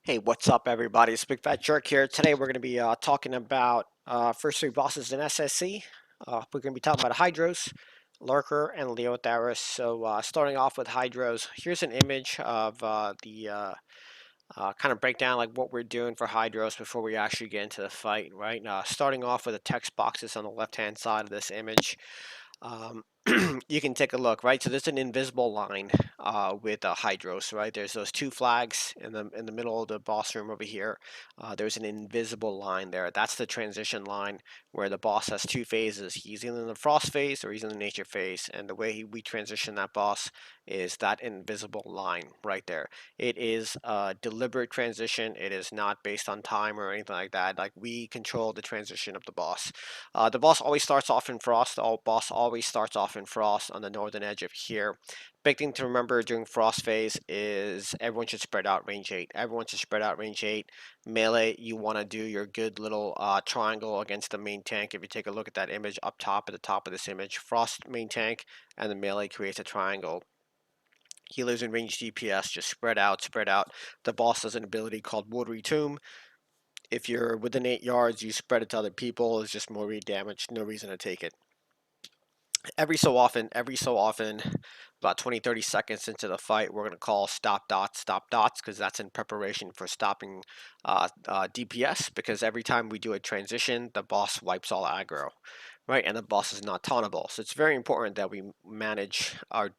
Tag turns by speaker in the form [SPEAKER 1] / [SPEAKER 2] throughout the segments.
[SPEAKER 1] Hey, what's up, everybody? It's BigFatJerk here. Today, we're going to be talking about first three bosses in SSC. We're going to be talking about Hydross, Lurker, and Leotheras. So, starting off with Hydross, here's an image of the kind of breakdown like what we're doing for Hydross before we actually get into the fight. Right, starting off with the text boxes on the left-hand side of this image. Um, you can take a look, right? So there's an invisible line with Hydross, right? There's those two flags in the middle of the boss room over here. There's an invisible line there. That's the transition line where the boss has two phases. He's either in the frost phase or he's in the nature phase. And the way we transition that boss is that invisible line right there. It is a deliberate transition. It is not based on time or anything like that. Like, we control the transition of the boss. The boss always starts off in frost. The boss always starts off in frost on the northern edge of here. Big thing to remember during frost phase is everyone should spread out range 8. Everyone should spread out range 8. Melee, you want to do your good little triangle against the main tank. If you take a look at that image up top at the top of this image, frost main tank and the melee creates a triangle. Healers in range DPS just spread out, spread out. The boss has an ability called Watery Tomb. If you're within 8 yards, you spread it to other people. It's just more damage. No reason to take it. Every so often, about 20-30 seconds into the fight, we're going to call stop dots, because that's in preparation for stopping DPS, because every time we do a transition, the boss wipes all aggro, right? And the boss is not tauntable. So it's very important that we manage our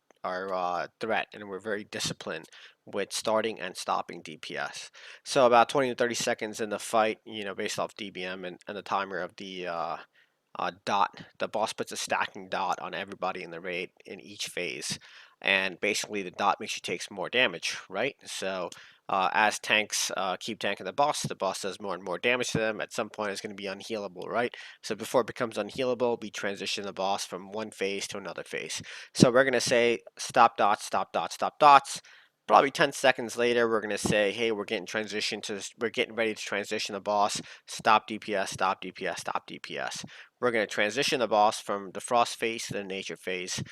[SPEAKER 1] threat, and we're very disciplined with starting and stopping DPS. So about 20 to 30 seconds in the fight, based off DBM and the timer of the dot. The boss puts a stacking dot on everybody in the raid in each phase, and basically the dot makes you take more damage, right? So as tanks keep tanking the boss does more and more damage to them. At some point, it's going to be unhealable, right? So before it becomes unhealable, we transition the boss from one phase to another phase. So we're going to say stop dots, stop dots, stop dots. Probably 10 seconds later, we're going to say, hey, we're getting ready to transition the boss. Stop DPS, stop DPS, stop DPS. We're going to transition the boss from the frost phase to the nature phase.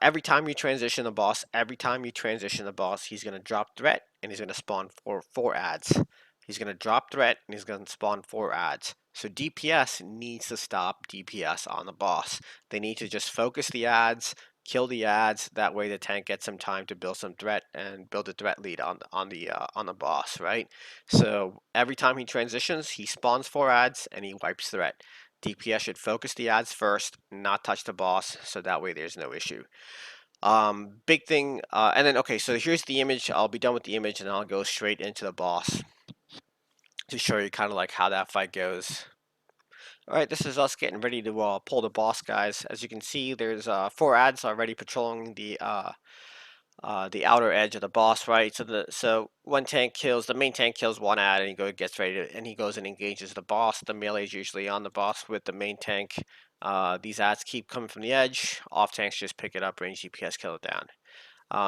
[SPEAKER 1] Every time you transition the boss, he's going to drop threat and he's going to spawn four adds. He's going to drop threat and he's going to spawn 4 adds. So DPS needs to stop DPS on the boss. They need to just focus the adds, kill the adds. That way, the tank gets some time to build some threat and build a threat lead on the boss, right? So every time he transitions, he spawns 4 adds and he wipes threat. DPS should focus the adds first, not touch the boss, so that way there's no issue. Big thing, and then okay, so here's the image. I'll be done with the image and I'll go straight into the boss to show you kind of like how that fight goes. All right, this is us getting ready to pull the boss, guys. As you can see, there's 4 adds already patrolling the outer edge of the boss, right? So the main tank kills 1 ad, and he goes and engages the boss. The melee is usually on the boss with the main tank. These ads keep coming from the edge. Off tanks just pick it up, range DPS, kill it down.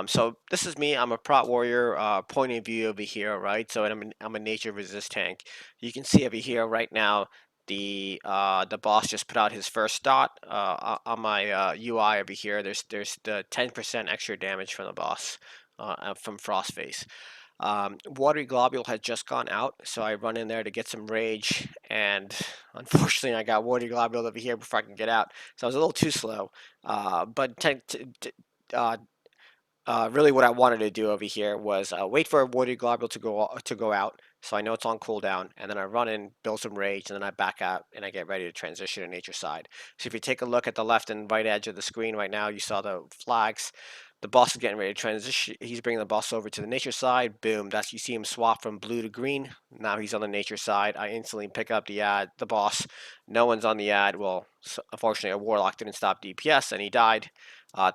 [SPEAKER 1] So this is me. I'm a Prot warrior. Point of view over here, right? So I'm a nature resist tank. You can see over here right now. The boss just put out his first dot on my UI over here. There's the 10% extra damage from the boss from Frost Face. Watery Globule had just gone out, so I run in there to get some rage, and unfortunately I got Watery Globule over here before I can get out. So I was a little too slow. Really, what I wanted to do over here was wait for a Watery Globule to go out, so I know it's on cooldown, and then I run in, build some rage, and then I back out and I get ready to transition to nature side. So if you take a look at the left and right edge of the screen right now, you saw the flags. The boss is getting ready to transition. He's bringing the boss over to the nature side. Boom! You see him swap from blue to green. Now he's on the nature side. I instantly pick up the boss. No one's on the ad. Well, unfortunately, a warlock didn't stop DPS and he died.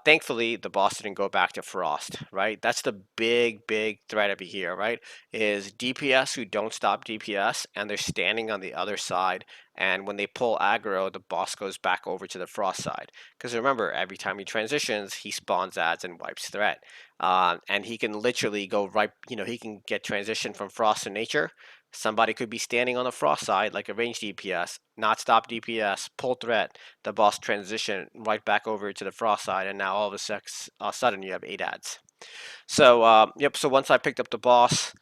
[SPEAKER 1] Thankfully, the boss didn't go back to Frost, right? That's the big threat over here, right? Is DPS who don't stop DPS and they're standing on the other side. And when they pull aggro, the boss goes back over to the Frost side. Because remember, every time he transitions, he spawns ads and wipes threat. And he can literally go right, he can get transition from Frost to Nature. Somebody could be standing on the Frost side, like a ranged DPS, not stop DPS, pull threat, the boss transition right back over to the Frost side, and now all of a sudden you have 8 ads. So, yep, so once I picked up the boss,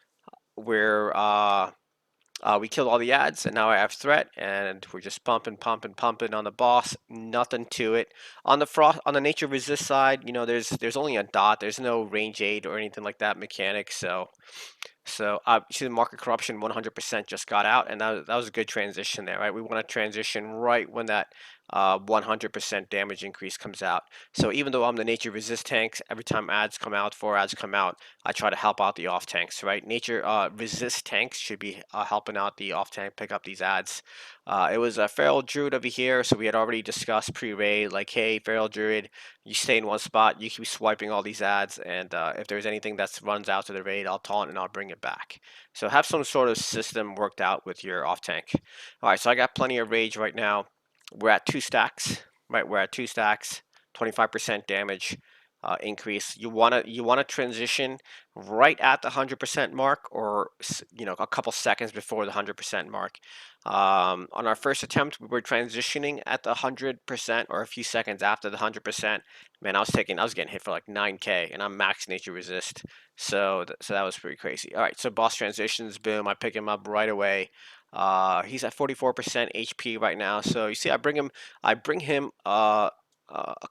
[SPEAKER 1] we killed all the ads, and now I have threat, and we're just pumping, pumping, pumping on the boss. Nothing to it. On the nature resist side, you know, there's only a dot. There's no range aid or anything like that mechanic. So you see the market corruption 100% just got out, and that was a good transition there, right? We want to transition right when that 100% damage increase comes out. So even though I'm the nature resist tanks, every time ads come out, 4 ads come out, I try to help out the off tanks, right? Nature resist tanks should be helping out the off tank pick up these ads. It was a Feral Druid over here, so we had already discussed pre-raid, like, hey, Feral Druid, you stay in one spot, you keep swiping all these ads, and if there's anything that runs out to the raid, I'll taunt and I'll bring it back. So have some sort of system worked out with your off tank. All right, so I got plenty of rage right now. We're at 2 stacks, right? We're at 2 stacks, 25% damage increase. You wanna transition right at the 100% mark, or you know, a couple seconds before the 100% mark. On our first attempt, we were transitioning at the 100%, or a few seconds after the 100%. Man, I was getting hit for like 9k, and I'm max nature resist. So that was pretty crazy. All right, so boss transitions, boom, I pick him up right away. He's at 44% HP right now. So you see, I bring him a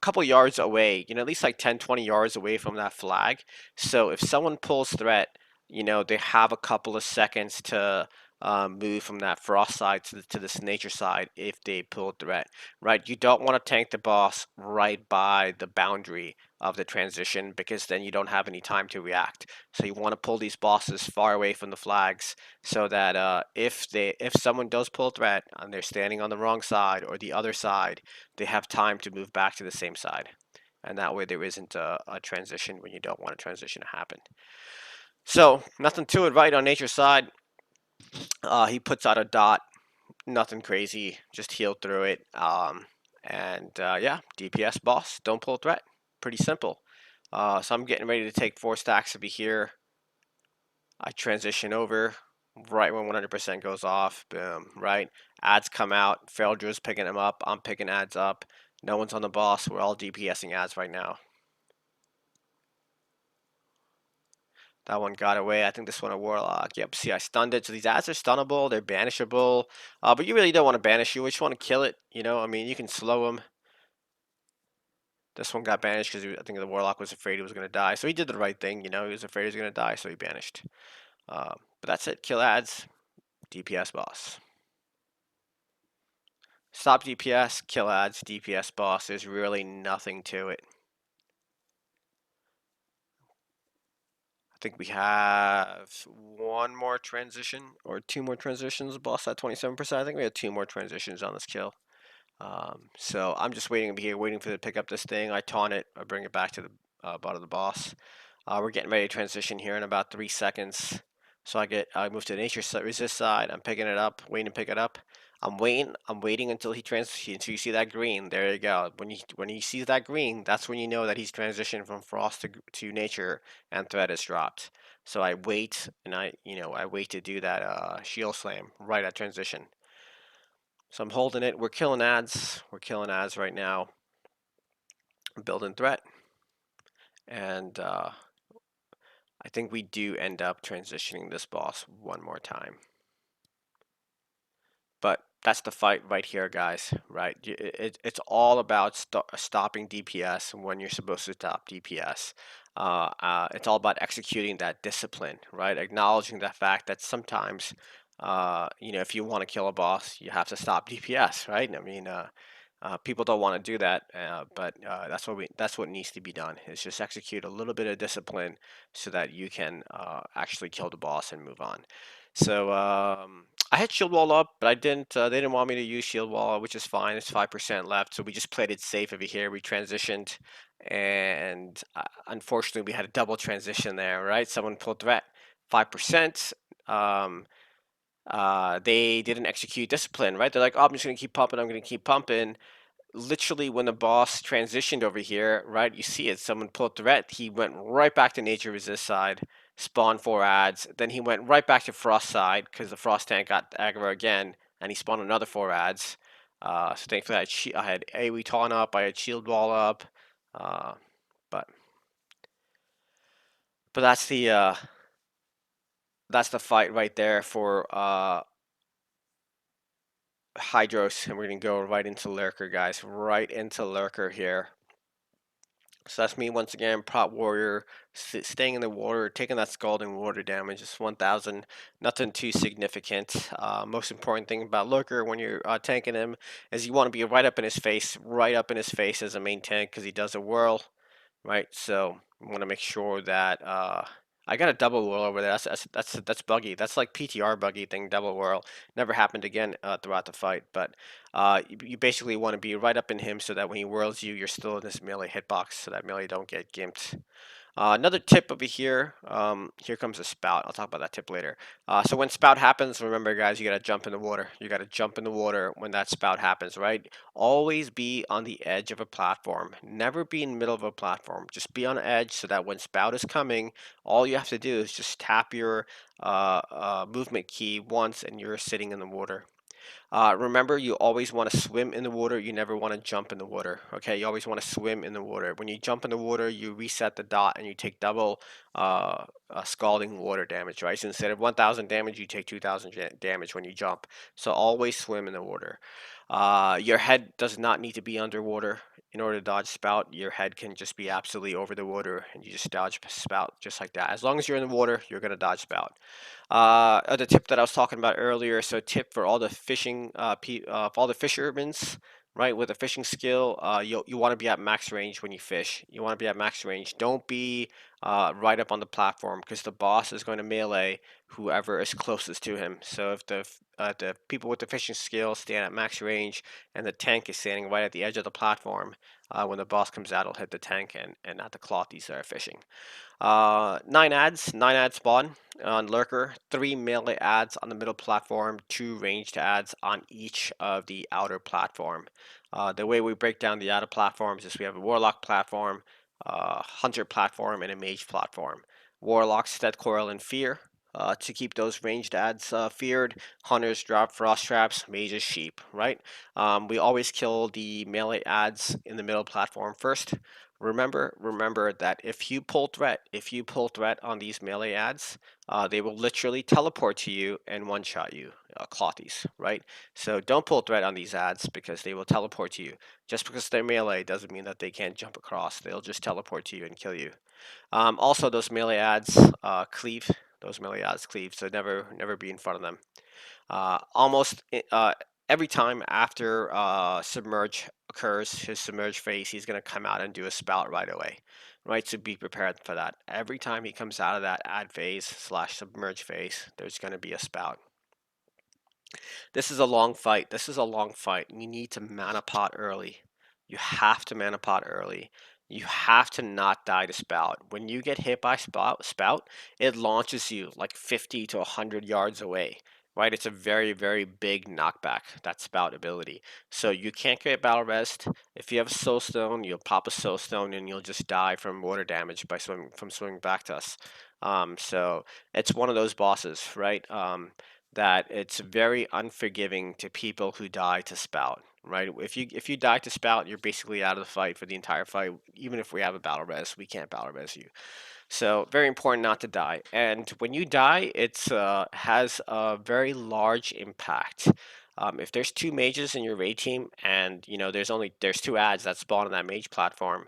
[SPEAKER 1] couple yards away, you know, at least like 10, 20 yards away from that flag. So if someone pulls threat, you know, they have a couple of seconds to move from that frost side to this nature side if they pull threat, right? You don't want to tank the boss right by the boundary of the transition, because then you don't have any time to react. So you want to pull these bosses far away from the flags, so that if someone does pull threat and they're standing on the wrong side or the other side, they have time to move back to the same side. And that way there isn't a transition when you don't want a transition to happen. So nothing to it, right? On nature's side, he puts out a dot, nothing crazy, just heal through it. Yeah, DPS boss, don't pull threat. Pretty simple. So I'm getting ready to take 4 stacks to be here. I transition over right when 100% goes off. Boom, right? Ads come out. Feral Druid's picking them up. I'm picking ads up. No one's on the boss. We're all DPSing ads right now. That one got away. I think this one a Warlock. Yep, see, I stunned it. So these ads are stunnable. They're banishable. But you really don't want to banish you. We just want to kill it. You know, I mean, you can slow them. This one got banished because I think the Warlock was afraid he was going to die. So he did the right thing. You know, he was afraid he was going to die, so he banished. But that's it. Kill ads. DPS boss. Stop DPS, kill ads, DPS boss. There's really nothing to it. I think we have one more transition or 2 more transitions. Boss at 27%. I think we had 2 more transitions on this kill. So I'm just waiting here, waiting for it to pick up this thing. I taunt it, I bring it back to the butt of the boss. We're getting ready to transition here in about 3 seconds. So I move to the nature resist side. I'm picking it up, waiting to pick it up. I'm waiting until until you see that green. There you go. When he sees that green, that's when you know that he's transitioned from frost to nature, and threat is dropped. So I wait, and I wait to do that shield slam right at transition. So I'm holding it. We're killing ads. We're killing ads right now. Building threat, and I think we do end up transitioning this boss one more time. But that's the fight right here, guys, right? It's all about stopping DPS when you're supposed to stop DPS. It's all about executing that discipline, right? Acknowledging the fact that sometimes, if you want to kill a boss, you have to stop DPS, right? I mean, people don't want to do that, but that's what needs to be done. Is just execute a little bit of discipline so that you can actually kill the boss and move on. So I had shield wall up, but I didn't. They didn't want me to use shield wall, which is fine. It's 5% left, so we just played it safe over here. We transitioned, and unfortunately, we had a double transition there. Right, someone pulled threat, 5%. They didn't execute discipline. Right, they're like, "Oh, I'm just gonna keep pumping. I'm gonna keep pumping." Literally, when the boss transitioned over here, right, you see it. Someone pulled threat. He went right back to nature resist side, spawned 4 ads. Then he went right back to frost side because the frost tank got aggro again, and he spawned another 4 ads. So thankfully, I had AoE taunt up. I had shield wall up. Uh, but but that's the fight right there for Hydross, and we're gonna go right into Lurker, guys. Right into Lurker here. So that's me once again, Prot Warrior, staying in the water, taking that scalding water damage. It's 1,000, nothing too significant. Most important thing about Lurker when you're tanking him is you want to be right up in his face, right up in his face as a main tank because he does a whirl, right? So we want to make sure that I got a double whirl over there. That's buggy. That's like PTR buggy thing, double whirl. Never happened again throughout the fight, but you basically want to be right up in him so that when he whirls you, you're still in this melee hitbox so that melee don't get gimped. Another tip over here, here comes a spout. I'll talk about that tip later. So when spout happens, remember guys, you gotta jump in the water. You gotta jump in the water when that spout happens, right? Always be on the edge of a platform. Never be in the middle of a platform. Just be on the edge so that when spout is coming, all you have to do is just tap your movement key once and you're sitting in the water. Remember, you always want to swim in the water. You never want to jump in the water. Okay, you always want to swim in the water. When you jump in the water, you reset the dot and you take double scalding water damage, right? So instead of 1,000 damage, you take 2,000 damage when you jump. So always swim in the water. Your head does not need to be underwater in order to dodge spout. Your head can just be absolutely over the water and you just dodge spout just like that. As long as you're in the water, you're going to dodge spout. The tip that I was talking about earlier. So, tip for all the fishing, for all the fishermen's, right, with a fishing skill, you want to be at max range when you fish. You want to be at max range. Don't be right up on the platform because the boss is going to melee whoever is closest to him. So if the people with the fishing skill stand at max range and the tank is standing right at the edge of the platform, when the boss comes out, it'll hit the tank and not the clothies that are fishing. 9 ads spawn on Lurker, 3 melee ads on the middle platform, 2 ranged ads on each of the outer platform. The way we break down the outer platforms is we have a Warlock platform, Hunter platform, and a Mage platform. Warlock, Stead Coil, and Fear. To keep those ranged ads feared, Hunters drop Frost Traps, Mages Sheep, right? We always kill the melee ads in the middle platform first. Remember that if you pull threat on these melee ads, they will literally teleport to you and one-shot you, clothies, right? So don't pull threat on these ads because they will teleport to you. Just because they're melee doesn't mean that they can't jump across. They'll just teleport to you and kill you. Also, those melee ads cleave. Those melee ads cleave, so never be in front of them. Almost every time after submerge occurs, his submerge phase, he's going to come out and do a spout right away, right? So be prepared for that. Every time he comes out of that ad phase slash submerge phase, there's going to be a spout. This is a long fight. This is a long fight. You need to mana pot early. You have to mana pot early. You have to not die to spout. When you get hit by spout, it launches you like 50 to 100 yards away. Right? It's a very big knockback, that spout ability. So you can't get battle rest. If you have a soul stone, you'll pop a soul stone and you'll just die from water damage by swimming back to us. So it's one of those bosses, right? That it's very unforgiving to people who die to spout, right? If you die to spout, you're basically out of the fight for the entire fight. Even if we have a battle res, we can't battle res you. So very important not to die. And when you die, it's has a very large impact. If there's 2 mages in your raid team, and there's 2 ads that spawn on that mage platform,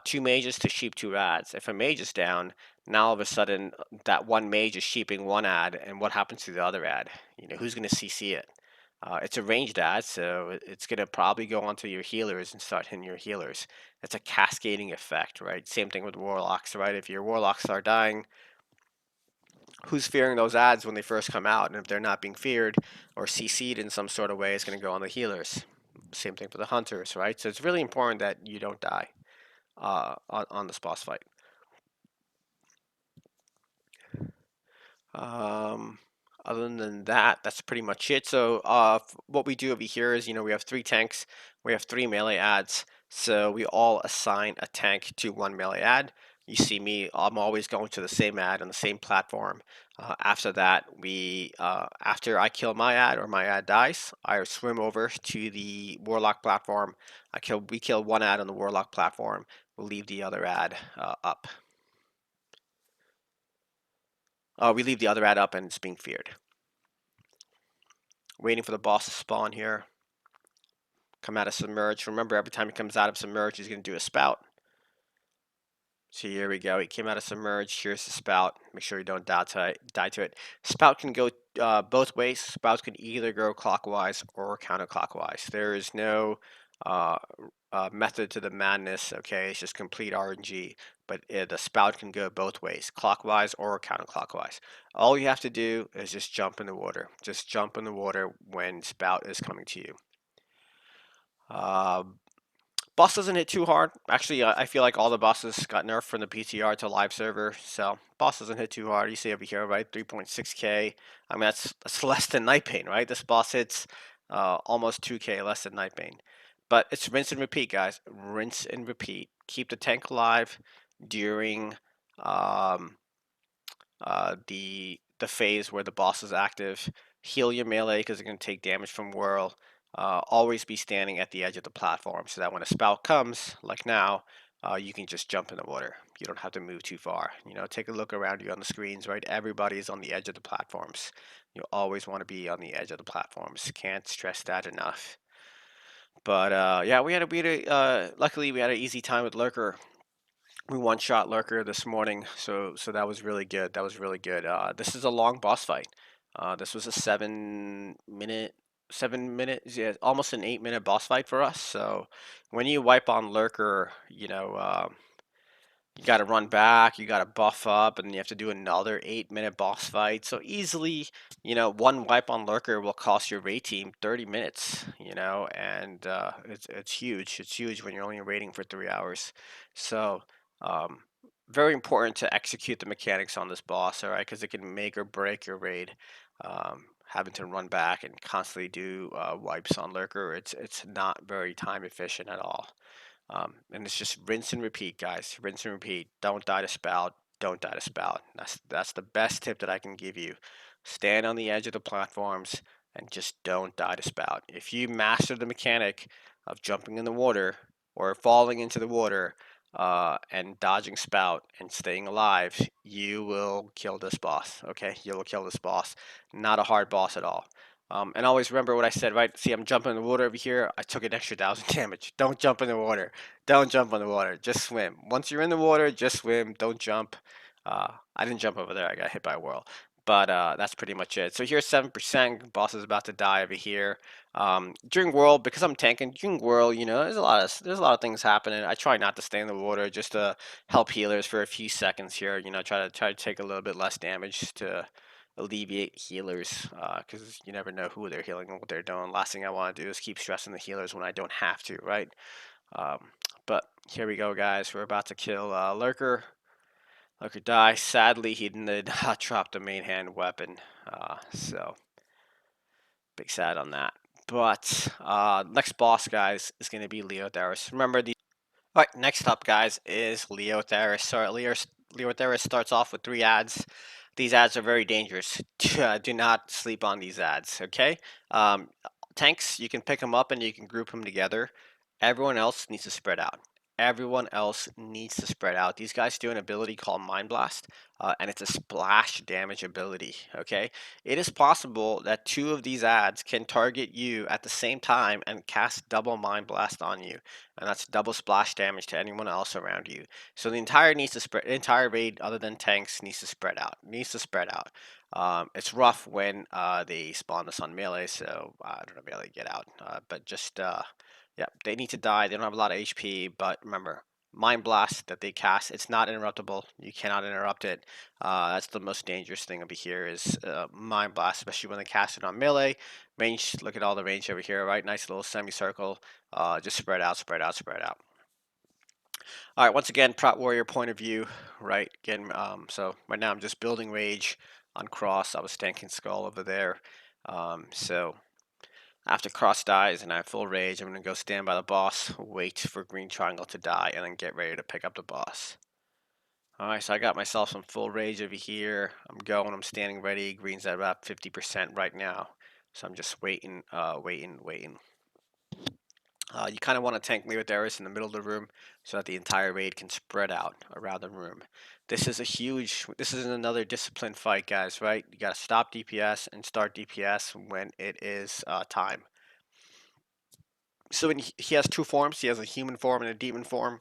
[SPEAKER 1] 2 mages to sheep 2 ads. If a mage is down, now all of a sudden that one mage is sheeping 1 ad, and what happens to the other ad? Who's going to CC it? It's a ranged ad, so it's going to probably go onto your healers and start hitting your healers. It's a cascading effect, right? Same thing with warlocks, right? If your warlocks are dying, who's fearing those ads when they first come out? And if they're not being feared or CC'd in some sort of way, it's going to go on the healers. Same thing for the hunters, right? So it's really important that you don't die on this boss fight. Um, Other than that, that's pretty much it. So what we do over here is, we have 3 tanks, we have 3 melee ads. So we all assign a tank to 1 melee ad. You see me, I'm always going to the same ad on the same platform. After that, after I kill my ad or my ad dies, I swim over to the warlock platform. We kill 1 ad on the warlock platform. We'll leave the other ad up. We leave the other ad up and it's being feared. Waiting for the boss to spawn here. Come out of submerge. Remember, every time he comes out of submerge, he's going to do a spout. So here we go. He came out of submerge. Here's the spout. Make sure you don't die to it. Spout can go both ways. Spouts can either go clockwise or counterclockwise. There is no uh, method to the madness. Okay, it's just complete RNG. But the spout can go both ways, clockwise or counterclockwise. All you have to do is just jump in the water. Just jump in the water when spout is coming to you. Uh, Boss doesn't hit too hard. Actually, I feel like all the bosses got nerfed from the PTR to live server, so boss doesn't hit too hard. You see over here, right? 3.6k. I mean, that's less than Night Pain, right? This boss hits almost 2k less than Night Pain. But it's rinse and repeat, guys. Rinse and repeat. Keep the tank alive during um, the phase where the boss is active. Heal your melee because you're going to take damage from whirl. Always be standing at the edge of the platform so that when a spout comes, like now, you can just jump in the water. You don't have to move too far. You know, take a look around you on the screens, right? Everybody is on the edge of the platforms. You always want to be on the edge of the platforms. Can't stress that enough. But yeah, luckily we had an easy time with Lurker. We one-shot Lurker this morning, so that was really good. That was really good. This is a long boss fight. This was a 7 minute, yeah, almost an 8 minute boss fight for us. So when you wipe on Lurker, you got to run back, you got to buff up, and you have to do another 8 minute boss fight. So easily, one wipe on Lurker will cost your raid team 30 minutes, and it's huge. It's huge when you're only raiding for 3 hours. So, um, very important to execute the mechanics on this boss, all right, because it can make or break your raid. Having to run back and constantly do wipes on Lurker, it's not very time efficient at all. And it's just rinse and repeat, guys. Rinse and repeat. Don't die to spout. Don't die to spout. That's the best tip that I can give you. Stand on the edge of the platforms and just don't die to spout. If you master the mechanic of jumping in the water or falling into the water and dodging spout and staying alive, you will kill this boss. Okay, you will kill this boss. Not a hard boss at all. And always remember what I said, right? See, I'm jumping in the water over here. I took an extra 1,000 damage. Don't jump in the water. Don't jump in the water. Just swim. Once you're in the water, just swim. Don't jump. I didn't jump over there. I got hit by a whirl. But that's pretty much it. So here's 7%. Boss is about to die over here. During whirl, because I'm tanking, during whirl, there's a lot of things happening. I try not to stay in the water just to help healers for a few seconds here. Try to take a little bit less damage to alleviate healers because you never know who they're healing and what they're doing. Last thing I want to do is keep stressing the healers when I don't have to, right? Um, but here we go, guys. We're about to kill Lurker. Lurker dies. Sadly, he did not drop the main hand weapon, so big sad on that. But next boss, guys, is going to be Leotheras. Remember the All right, next up, guys, is Leotheras. So Leotheras starts off with 3 ads. These ads are very dangerous. Do not sleep on these ads, okay? Um, Tanks, you can pick them up and you can group them together. Everyone else needs to spread out. Everyone else needs to spread out. These guys do an ability called Mind Blast, and it's a splash damage ability, okay? It is possible that 2 of these ads can target you at the same time and cast double Mind Blast on you, and that's double splash damage to anyone else around you. So the entire raid, other than tanks, needs to spread out. It's rough when they spawn this on melee, so I don't know melee get out, but just yeah, they need to die. They don't have a lot of HP, but remember, Mind Blast that they cast, it's not interruptible. You cannot interrupt it. That's the most dangerous thing over here is Mind Blast, especially when they cast it on melee. Range, look at all the range over here, right? Nice little semicircle. Just spread out, spread out, spread out. All right, once again, Prot Warrior point of view, right? Again, so right now I'm just building rage on Cross. I was tanking Skull over there. So after Cross dies and I have full rage, I'm going to go stand by the boss, wait for Green Triangle to die, and then get ready to pick up the boss. Alright, so I got myself some full rage over here. I'm standing ready. Green's at about 50% right now. So I'm just waiting, waiting. You kind of want to tank Leotheras in the middle of the room so that the entire raid can spread out around the room. This is another discipline fight, guys, right? You got to stop DPS and start DPS when it is time. So he has two forms. He has a human form and a demon form.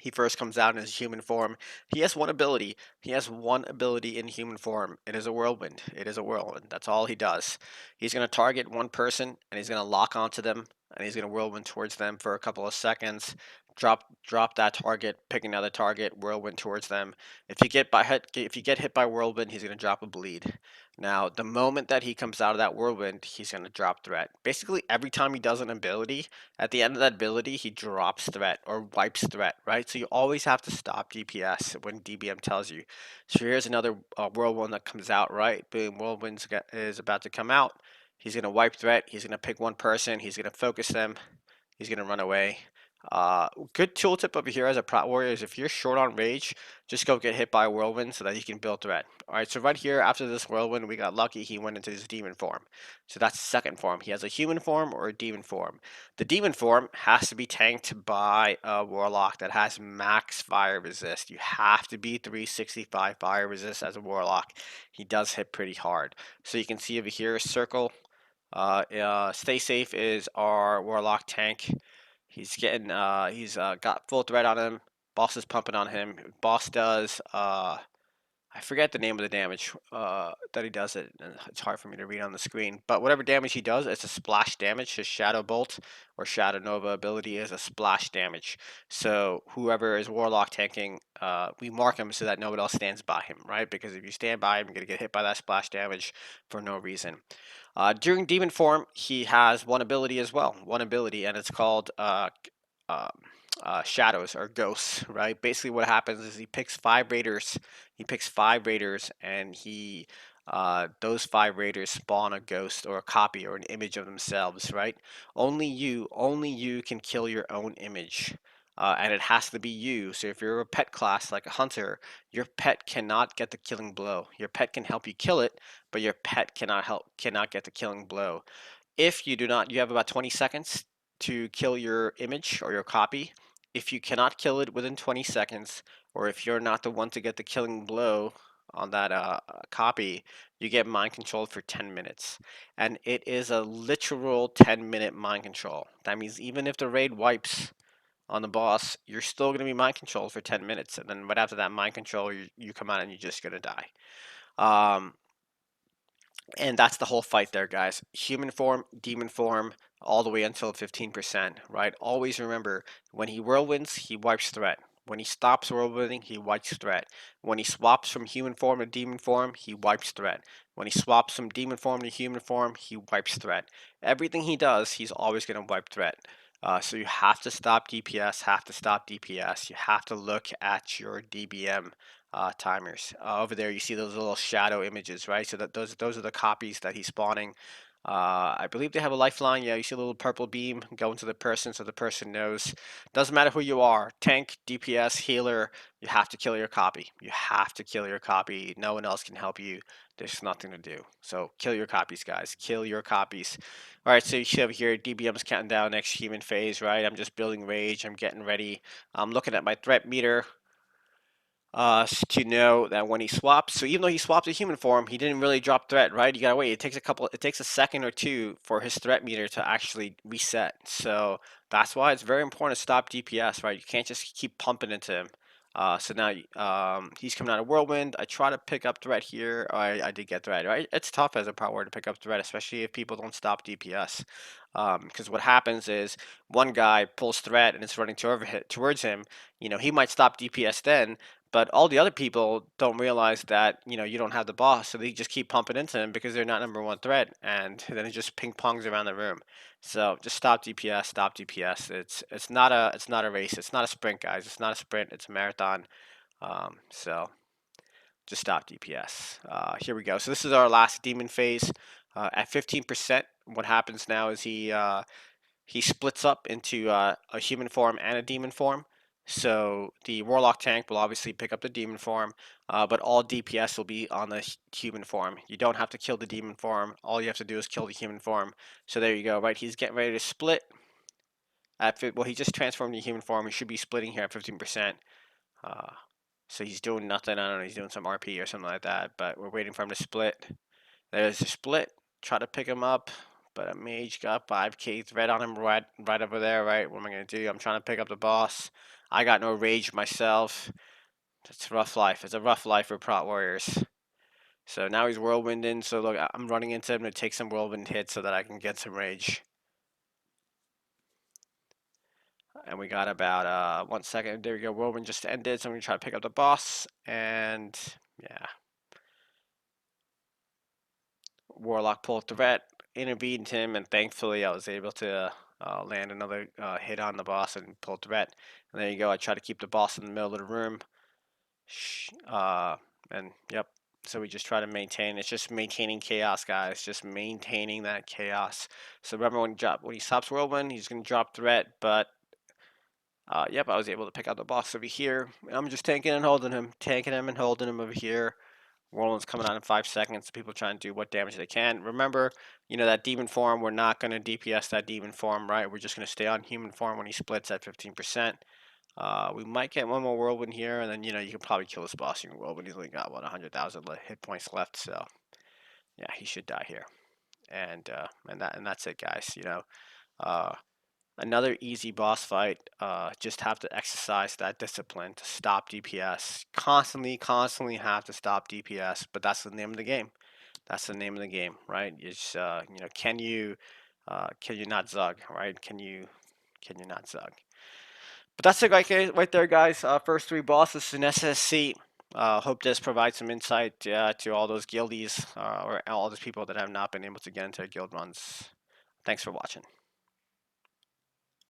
[SPEAKER 1] He first comes out in his human form. He has one ability. He has one ability in human form. It is a whirlwind. It is a whirlwind. That's all he does. He's going to target one person and he's going to lock onto them and he's going to whirlwind towards them for a couple of seconds. Drop that target, pick another target, whirlwind towards them. If you get hit by whirlwind, he's going to drop a bleed. Now, the moment that he comes out of that whirlwind, he's going to drop threat. Basically, every time he does an ability, at the end of that ability, he drops threat or wipes threat, right? So you always have to stop DPS when DBM tells you. So here's another whirlwind that comes out, right? Boom, whirlwind is about to come out. He's going to wipe threat. He's going to pick one person. He's going to focus them. He's going to run away. Good tooltip over here as a Prot warrior is if you're short on rage, just go get hit by a whirlwind so that you can build threat. Alright, so right here after this whirlwind, we got lucky. He went into his demon form. So that's the second form. He has a human form or a demon form. The demon form has to be tanked by a warlock that has max fire resist. You have to be 365 fire resist as a warlock. He does hit pretty hard. So you can see over here, circle. Stay safe is our warlock tank. He's got full threat on him. Boss is pumping on him. Boss does I forget the name of the damage that he does. It's hard for me to read on the screen. But whatever damage he does, it's a splash damage. His Shadow Bolt or Shadow Nova ability is a splash damage. So whoever is Warlock tanking, we mark him so that nobody else stands by him, right? Because if you stand by him, you're going to get hit by that splash damage for no reason. During Demon form, he has one ability as well. One ability, and it's called uh, shadows or ghosts, right? Basically, what happens is he picks 5 raiders. He picks 5 raiders, and those 5 raiders spawn a ghost or a copy or an image of themselves, right? Only you can kill your own image. And it has to be you. So if you're a pet class like a hunter, your pet cannot get the killing blow. Your pet can help you kill it, but your pet cannot get the killing blow. If you do not, you have about 20 seconds to kill your image or your copy. If you cannot kill it within 20 seconds, or if you're not the one to get the killing blow on that copy, you get mind controlled for 10 minutes. And it is a literal 10-minute mind control. That means even if the raid wipes on the boss, you're still going to be mind controlled for 10 minutes. And then right after that mind control, you come out and you're just going to die. And that's the whole fight there, guys. Human form, demon form, all the way until 15%, right? Always remember, when he whirlwinds, he wipes threat. When he stops whirlwinding, he wipes threat. When he swaps from human form to demon form, he wipes threat. When he swaps from demon form to human form, he wipes threat. Everything he does, he's always going to wipe threat. So you have to stop DPS, have to stop DPS. You have to look at your DBM timers. Over there, you see those little shadow images, right? So those are the copies that he's spawning. I believe they have a lifeline. Yeah, you see a little purple beam go into the person so the person knows. Doesn't matter who you are, tank, DPS, healer, you have to kill your copy. You have to kill your copy. No one else can help you. There's nothing to do. So kill your copies, guys. Kill your copies. All right, so you see over here, DBM's counting down next human phase, right? I'm just building rage. I'm getting ready. I'm looking at my threat meter to know that when he swaps, so even though he swapped a human form, he didn't really drop threat, right? You gotta wait. It takes a second or two for his threat meter to actually reset. So that's why it's very important to stop DPS, right? You can't just keep pumping into him. So now he's coming out of whirlwind. I try to pick up threat here. I did get threat, right? It's tough as a power to pick up threat, especially if people don't stop DPS. Because what happens is one guy pulls threat and it's running towards him. He might stop DPS then, but all the other people don't realize that you don't have the boss, so they just keep pumping into him because they're not number one threat, and then it just ping pongs around the room. So just stop DPS, stop DPS. It's not a race, it's not a sprint, guys. It's not a sprint, it's a marathon. So just stop DPS. Here we go. So this is our last demon phase. At 15%, what happens now is he splits up into a human form and a demon form. So the Warlock tank will obviously pick up the demon form, but all DPS will be on the human form. You don't have to kill the demon form. All you have to do is kill the human form. So there you go, right? He's getting ready to split. well, he just transformed to human form. He should be splitting here at 15%. So he's doing nothing. I don't know. He's doing some RP or something like that. But we're waiting for him to split. There's a split. Try to pick him up. But a mage got 5k threat on him right over there, right? What am I going to do? I'm trying to pick up the boss. I got no rage myself. It's a rough life. It's a rough life for Prot warriors. So now he's whirlwinding. So look, I'm running into him to take some whirlwind hits so that I can get some rage. And we got about 1 second. There we go. Whirlwind just ended. So I'm going to try to pick up the boss. And yeah. Warlock pulled threat, intervened him, and thankfully I was able to land another hit on the boss and pull threat. And there you go. I try to keep the boss in the middle of the room. And yep. So we just try to maintain. It's just maintaining chaos, guys. Just maintaining that chaos. So remember when he stops whirlwind, he's gonna drop threat. But yep, I was able to pick out the boss over here. I'm just tanking and holding him, over here. Whirlwind's coming out in 5 seconds. People trying to do what damage they can. Remember, that demon form. We're not gonna DPS that demon form, right? We're just gonna stay on human form when he splits at 15%. We might get one more whirlwind here, and then you can probably kill this boss using whirlwind. He's only got 100,000 hit points left, so yeah, he should die here. And that's it, guys. Another easy boss fight. Just have to exercise that discipline to stop DPS. Constantly have to stop DPS, but that's the name of the game. That's the name of the game, right? It's can you not zug, right? Can you not zug? But that's it right there, guys. First 3 bosses in SSC. Hope this provides some insight to all those guildies or all those people that have not been able to get into guild runs. Thanks for watching.